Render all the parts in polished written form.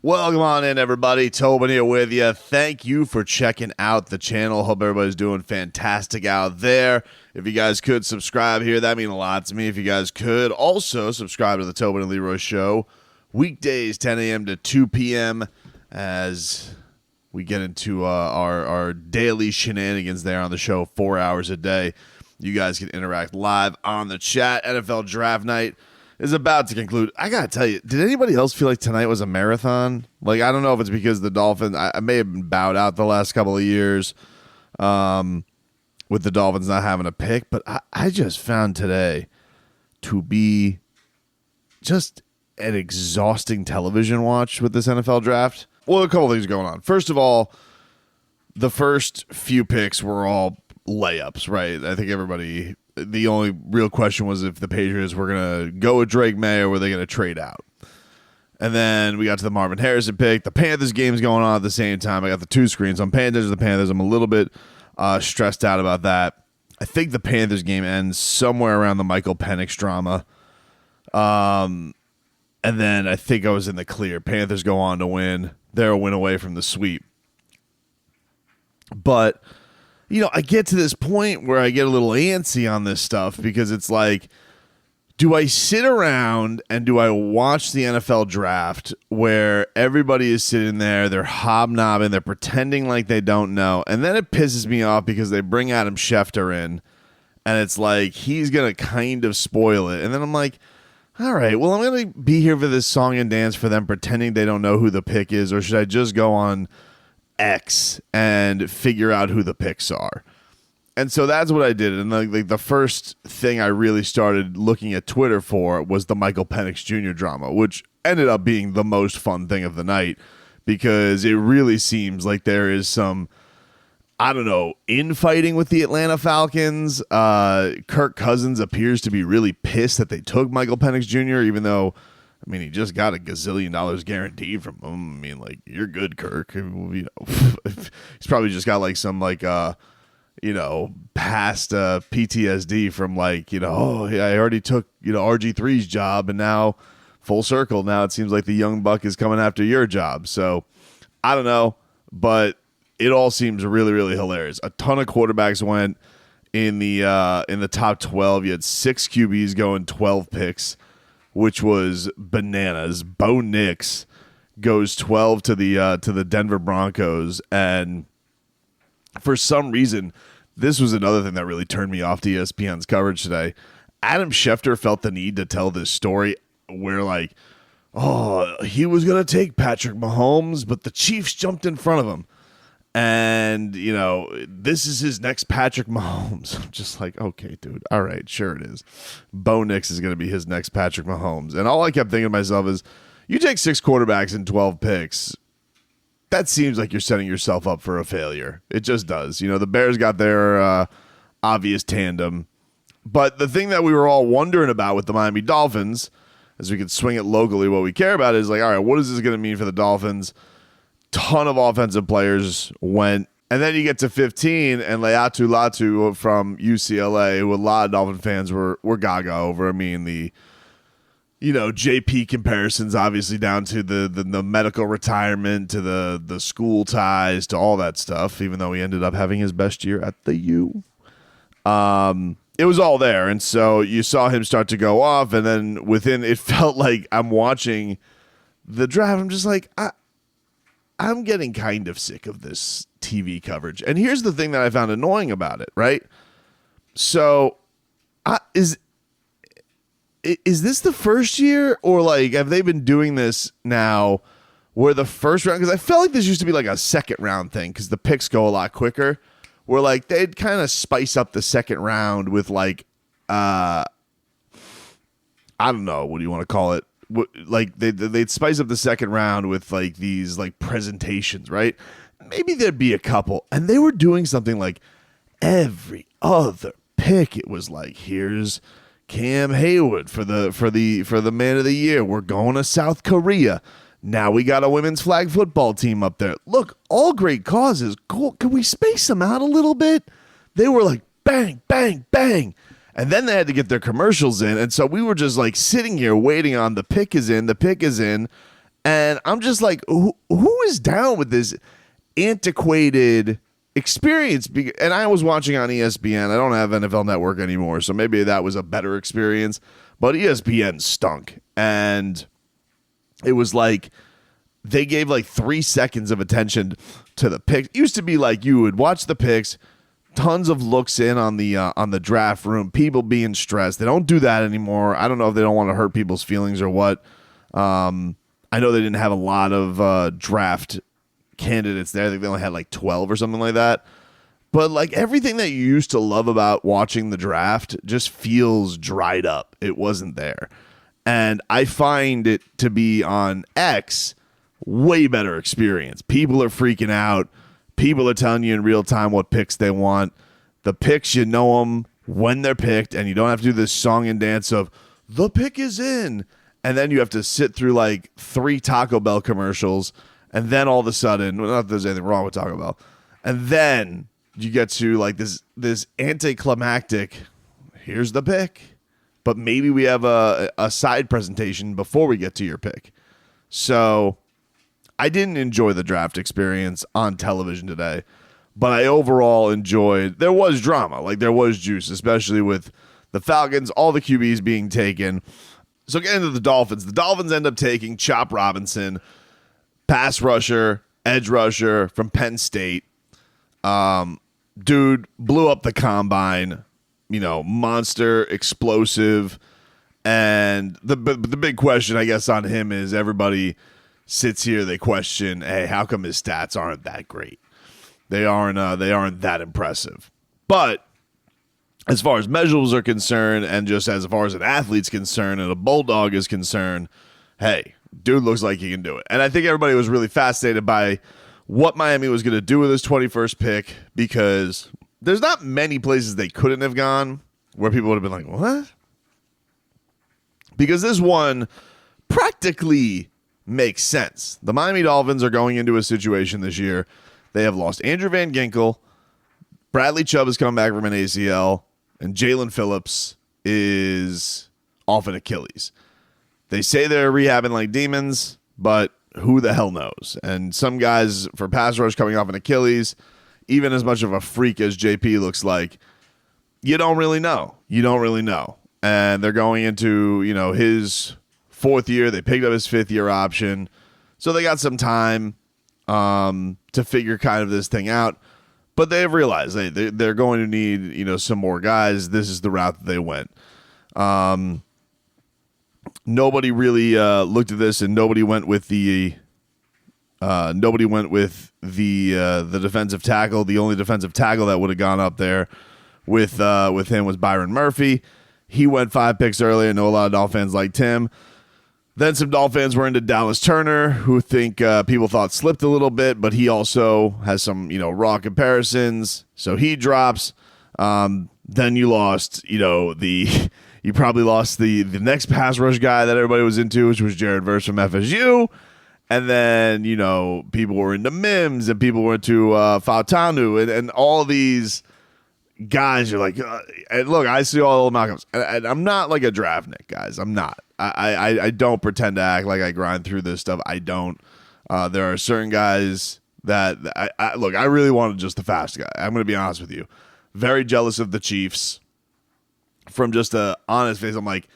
Welcome on in, everybody. Tobin here with you. Thank you for checking out the channel. Hope everybody's doing fantastic out there. If you guys could subscribe here, that'd mean a lot to me. If you guys could also subscribe to the Tobin and Leroy Show, weekdays 10 a.m. to 2 p.m. as we get into our daily shenanigans there on the show, 4 hours a day. You guys can interact live on the chat. NFL Draft Night is about to conclude. I gotta tell you, did anybody else feel like tonight was a marathon? Like, I don't know if it's because the Dolphins, I may have been bowed out the last couple of years with the Dolphins not having a pick, but I just found today to be just an exhausting television watch with this NFL draft. Well, a couple of things going on. First of all, the first few picks were all layups, right? I think everybody, the only real question was if the Patriots were going to go with Drake May or were they going to trade out. And then we got to the Marvin Harrison pick. The Panthers game's going on at the same time. I got the two screens on Panthers. I'm a little bit stressed out about that. I think the Panthers game ends somewhere around the Michael Penix drama. And then I think I was in the clear. Panthers go on to win. They're a win away from the sweep. But you know, I get to this point where I get a little antsy on this stuff because it's like, do I sit around and do I watch the NFL draft where everybody is sitting there, they're hobnobbing, they're pretending like they don't know, and then it pisses me off because they bring Adam Schefter in, and it's like he's going to kind of spoil it. And then I'm like, all right, well, I'm going to be here for this song and dance for them pretending they don't know who the pick is, or should I just go on X and figure out who the picks are? And so that's what I did. And like the first thing I really started looking at Twitter for was the Michael Penix Jr. drama, which ended up being the most fun thing of the night because it really seems like there is some, I don't know, infighting with the Atlanta Falcons. Kirk Cousins appears to be really pissed that they took Michael Penix Jr., even though, I mean, he just got $1 gazillion guaranteed from him. I mean, like, you're good, Kirk. You know, he's probably just got like some past PTSD from like, oh, yeah, I already took, RG3's job and now full circle. Now it seems like the young buck is coming after your job. So I don't know, but it all seems really, really hilarious. A ton of quarterbacks went in the top 12. You had 6 QBs going 12 picks, which was bananas. Bo Nix goes 12 to the Denver Broncos, and for some reason, this was another thing that really turned me off to ESPN's coverage today. Adam Schefter felt the need to tell this story where, like, oh, he was going to take Patrick Mahomes, but the Chiefs jumped in front of him. And, this is his next Patrick Mahomes. I'm just like, okay, dude. All right, sure it is. Bo Nix is going to be his next Patrick Mahomes. And all I kept thinking to myself is, you take 6 quarterbacks and 12 picks, that seems like you're setting yourself up for a failure. It just does. The Bears got their obvious tandem. But the thing that we were all wondering about with the Miami Dolphins, as we could swing it locally, what we care about is like, all right, what is this going to mean for the Dolphins? Ton of offensive players went. And then you get to 15, and Leatu Latu from UCLA, who a lot of Dolphin fans were gaga over. I mean, the JP comparisons, obviously, down to the medical retirement, to the school ties, to all that stuff, even though he ended up having his best year at the U. It was all there. And so you saw him start to go off, and then it felt like I'm watching the draft. I'm just like, I'm getting kind of sick of this TV coverage. And here's the thing that I found annoying about it, right? So is this the first year, or like have they been doing this now where the first round, because I felt like this used to be like a second round thing because the picks go a lot quicker, where like they'd kind of spice up the second round with like I don't know, what do you want to call it? Like they'd spice up the second round with like these like presentations, right? Maybe there'd be a couple, and they were doing something like every other pick. It was like, here's Cam Hayward for the man of the year. We're going to South Korea. Now we got a women's flag football team up there. Look, all great causes. Cool. Can we space them out a little bit? They were like bang, bang, bang. And then they had to get their commercials in. And so we were just like sitting here waiting on the pick is in. And I'm just like, who is down with this antiquated experience? And I was watching on ESPN. I don't have NFL Network anymore, so maybe that was a better experience. But ESPN stunk. And it was like they gave like 3 seconds of attention to the picks. It used to be like you would watch the picks, tons of looks in on the draft room, people being stressed. They don't do that anymore. I don't know if they don't want to hurt people's feelings or what. I know they didn't have a lot of draft candidates there. I think they only had like 12 or something like that. But like everything that you used to love about watching the draft just feels dried up. It wasn't there. And I find it to be on X way better experience. People are freaking out. People are telling you in real time what picks they want. The picks, you know them when they're picked, and you don't have to do this song and dance of the pick is in. And then you have to sit through like 3 Taco Bell commercials. And then all of a sudden, well, not that there's anything wrong with Taco Bell. And then you get to like this anticlimactic, here's the pick. But maybe we have a side presentation before we get to your pick. So I didn't enjoy the draft experience on television today. But I overall enjoyed, there was drama. Like there was juice, especially with the Falcons, all the QBs being taken. So getting to the Dolphins end up taking Chop Robinson, pass rusher, edge rusher from Penn State. Dude blew up the combine, monster, explosive. And the big question, I guess, on him is everybody sits here, they question, hey, how come his stats aren't that great? They aren't that impressive. But as far as measurables are concerned, and just as far as an athlete's concerned and a bulldog is concerned, hey, dude looks like he can do it. And I think everybody was really fascinated by what Miami was going to do with his 21st pick, because there's not many places they couldn't have gone where people would have been like, what? Because this one practically makes sense. The Miami Dolphins are going into a situation this year. They have lost Andrew Van Ginkel. Bradley Chubb has come back from an ACL. And Jalen Phillips is off an Achilles. They say they're rehabbing like demons, but who the hell knows? And some guys for pass rush coming off an Achilles, even as much of a freak as JP looks like, you don't really know. And they're going into, his 4th year. They picked up his 5th year option. So they got some time to figure kind of this thing out. But they've realized they're going to need, some more guys. This is the route that they went. Nobody really looked at this, and nobody went with the defensive tackle. The only defensive tackle that would have gone up there with him was Byron Murphy. He went 5 picks early. I know a lot of Dolphins fans liked him. Then some Dolphins were into Dallas Turner, who people thought slipped a little bit, but he also has some, raw comparisons. So he drops. Then you lost, you probably lost the next pass rush guy that everybody was into, which was Jared Verse from FSU. And then, people were into Mims and people were into Fautanu and all these guys. You're like, and look, I see all the Malcolms. And I'm not like a draftnik, guys. I'm not. I don't pretend to act like I grind through this stuff. I don't. There are certain guys that I really wanted just the fast guy. I'm going to be honest with you. Very jealous of the Chiefs. From just a honest face, I'm like,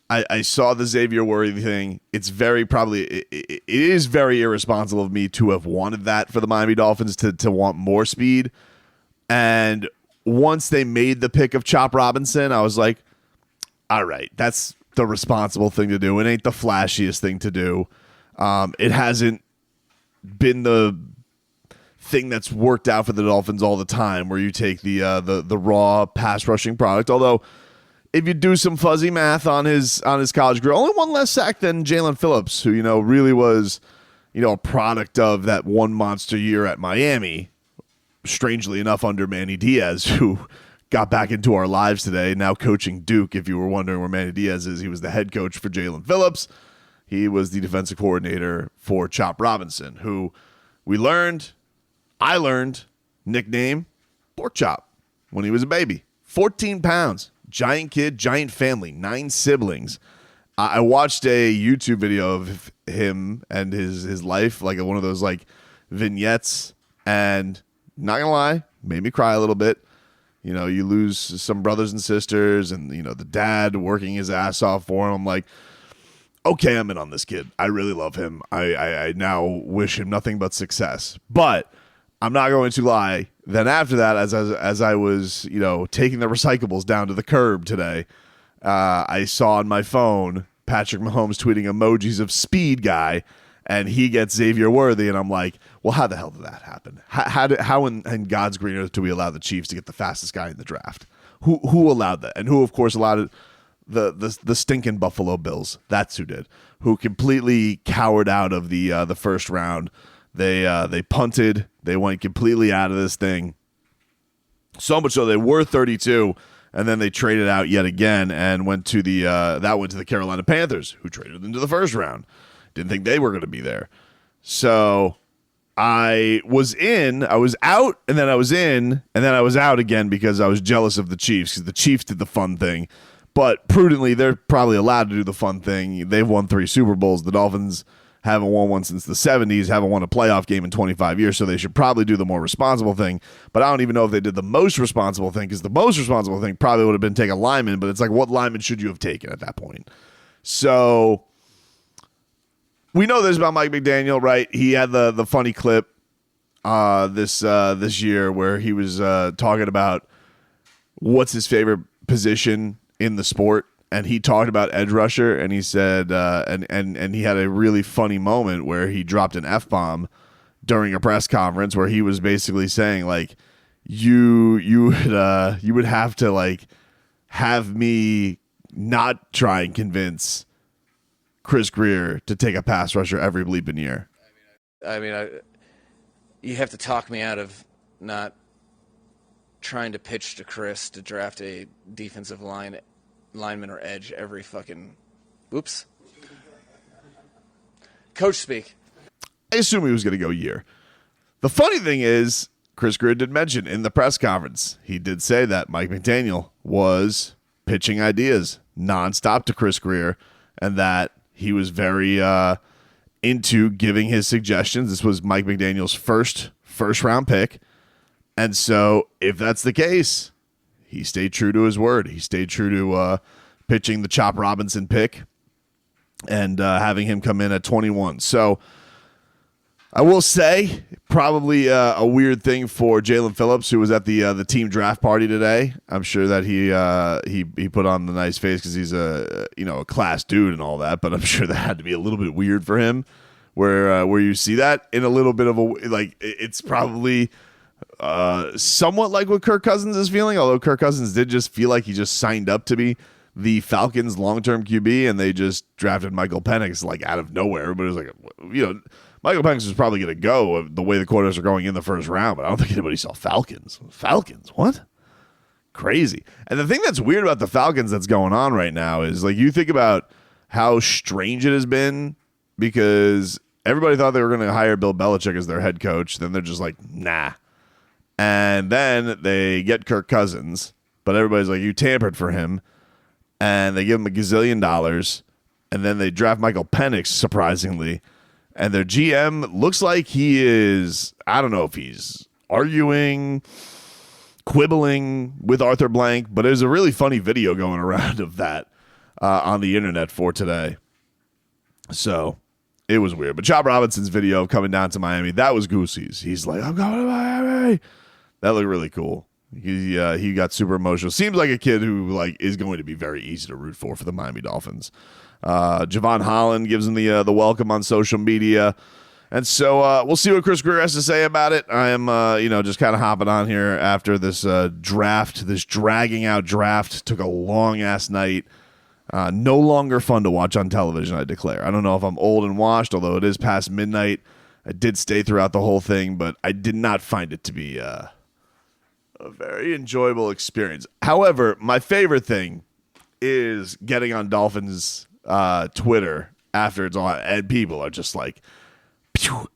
I saw the Xavier Worthy thing. It's very probably it is very irresponsible of me to have wanted that for the Miami Dolphins to want more speed. And once they made the pick of Chop Robinson, I was like, all right, that's the responsible thing to do. It ain't the flashiest thing to do. It hasn't been the thing that's worked out for the Dolphins all the time, where you take the raw pass rushing product. Although, if you do some fuzzy math on his college career, only one less sack than Jalen Phillips, who really was a product of that one monster year at Miami. Strangely enough, under Manny Diaz, who got back into our lives today, now coaching Duke. If you were wondering where Manny Diaz is, he was the head coach for Jalen Phillips. He was the defensive coordinator for Chop Robinson, who I learned, nickname, Pork Chop, when he was a baby. 14 pounds, giant kid, giant family, 9 siblings. I watched a YouTube video of him and his life, like one of those like vignettes, and not gonna lie, made me cry a little bit. You know, you lose some brothers and sisters, and you know the dad working his ass off for him. I'm like, okay, I'm in on this kid. I really love him. I now wish him nothing but success. But I'm not going to lie. Then after that, as I was, you know, taking the recyclables down to the curb today, I saw on my phone Patrick Mahomes tweeting emojis of speed guy, and he gets Xavier Worthy, and I'm like, well, how the hell did that happen? How in God's green earth do we allow the Chiefs to get the fastest guy in the draft? Who allowed that? And who, of course, allowed it? The stinking Buffalo Bills. That's who did. Who completely cowered out of the first round. They punted. They went completely out of this thing. So much so they were 32, and then they traded out yet again and went to the Carolina Panthers, who traded into the first round. Didn't think they were going to be there. So I was out, and then I was in, and then I was out again because I was jealous of the Chiefs, because the Chiefs did the fun thing. But prudently, they're probably allowed to do the fun thing. They've won 3 Super Bowls. The Dolphins haven't won one since the 70s, haven't won a playoff game in 25 years, so they should probably do the more responsible thing. But I don't even know if they did the most responsible thing, because the most responsible thing probably would have been take a lineman, but it's like, what lineman should you have taken at that point? So we know this about Mike McDaniel, right? He had the funny clip this year where he was talking about what's his favorite position in the sport, and he talked about edge rusher, and he said and he had a really funny moment where he dropped an F-bomb during a press conference where he was basically saying, like, you would have to, like, have me not try and convince Chris Greer to take a pass rusher every bleeping year. You have to talk me out of not trying to pitch to Chris to draft a defensive lineman or edge every fucking... Oops. Coach speak. I assume he was going to go year. The funny thing is, Chris Greer did mention in the press conference, he did say that Mike McDaniel was pitching ideas nonstop to Chris Greer, and that he was very into giving his suggestions. This was Mike McDaniel's first round pick. And so if that's the case, he stayed true to his word. He stayed true to pitching the Chop Robinson pick and having him come in at 21. So I will say probably a weird thing for Jalen Phillips, who was at the team draft party today. I'm sure that he put on the nice face because he's a class dude and all that. But I'm sure that had to be a little bit weird for him, where you see that in a little bit of a, like, it's probably somewhat like what Kirk Cousins is feeling, although Kirk Cousins did just feel like he just signed up to be the Falcons' long-term QB, and they just drafted Michael Penix like out of nowhere. But it was like, Michael Penix was probably going to go the way the quarters are going in the first round, but I don't think anybody saw Falcons. Falcons, what? Crazy. And the thing that's weird about the Falcons that's going on right now is, like, you think about how strange it has been, because everybody thought they were going to hire Bill Belichick as their head coach. Then they're just like, nah. And then they get Kirk Cousins, but everybody's like, you tampered for him. And they give him $1 gazillion. And then they draft Michael Penix, surprisingly. And their GM looks like he is, I don't know if he's arguing, quibbling with Arthur Blank, but there's a really funny video going around of that on the internet for today. So it was weird. But Chop Robinson's video coming down to Miami, that was Goosey's. He's like, I'm going to Miami. That looked really cool. He got super emotional. Seems like a kid who, like, is going to be very easy to root for the Miami Dolphins. Javon Holland gives him the welcome on social media. And so we'll see what Chris Greer has to say about it. I am, just kind of hopping on here after this draft, this dragging out draft. Took a long-ass night. No longer fun to watch on television, I declare. I don't know if I'm old and washed, although it is past midnight. I did stay throughout the whole thing, but I did not find it to be a very enjoyable experience. However, my favorite thing is getting on Dolphins Twitter after it's all, and people are just like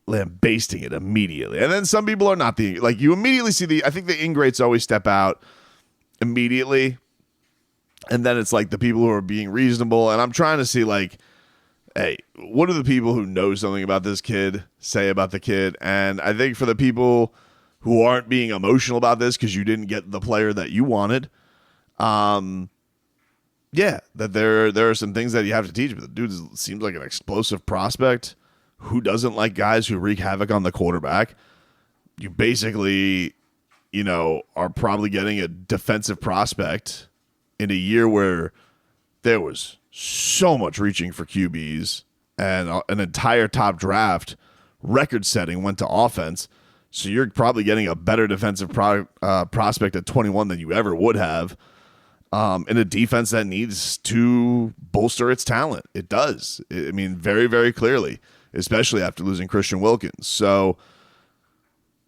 lambasting it immediately. And then some people are not you immediately see I think the ingrates always step out immediately. And then it's like the people who are being reasonable. And I'm trying to see, like, hey, what do the people who know something about this kid say about the kid? And I think for the people who aren't being emotional about this because you didn't get the player that you wanted, yeah, that there are some things that you have to teach. But the dude seems like an explosive prospect. Who doesn't like guys who wreak havoc on the quarterback? You basically, are probably getting a defensive prospect in a year where there was so much reaching for QBs and an entire top draft record setting went to offense. So you're probably getting a better defensive prospect at 21 than you ever would have in a defense that needs to bolster its talent. It does. I mean, very, very clearly, especially after losing Christian Wilkins. So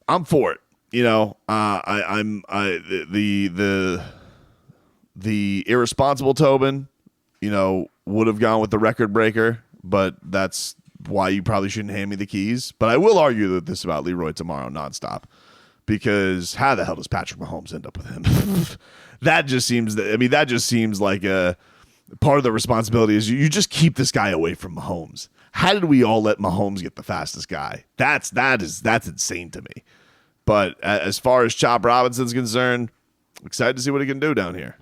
I'm for it. The irresponsible Tobin, would have gone with the record breaker, but that's why you probably shouldn't hand me the keys. But I will argue this about Leroy tomorrow nonstop, because how the hell does Patrick Mahomes end up with him? That just seems like a part of the responsibility is you just keep this guy away from Mahomes. How did we all let Mahomes get the fastest guy? That's insane to me. But as far as Chop Robinson's concerned, I'm excited to see what he can do down here.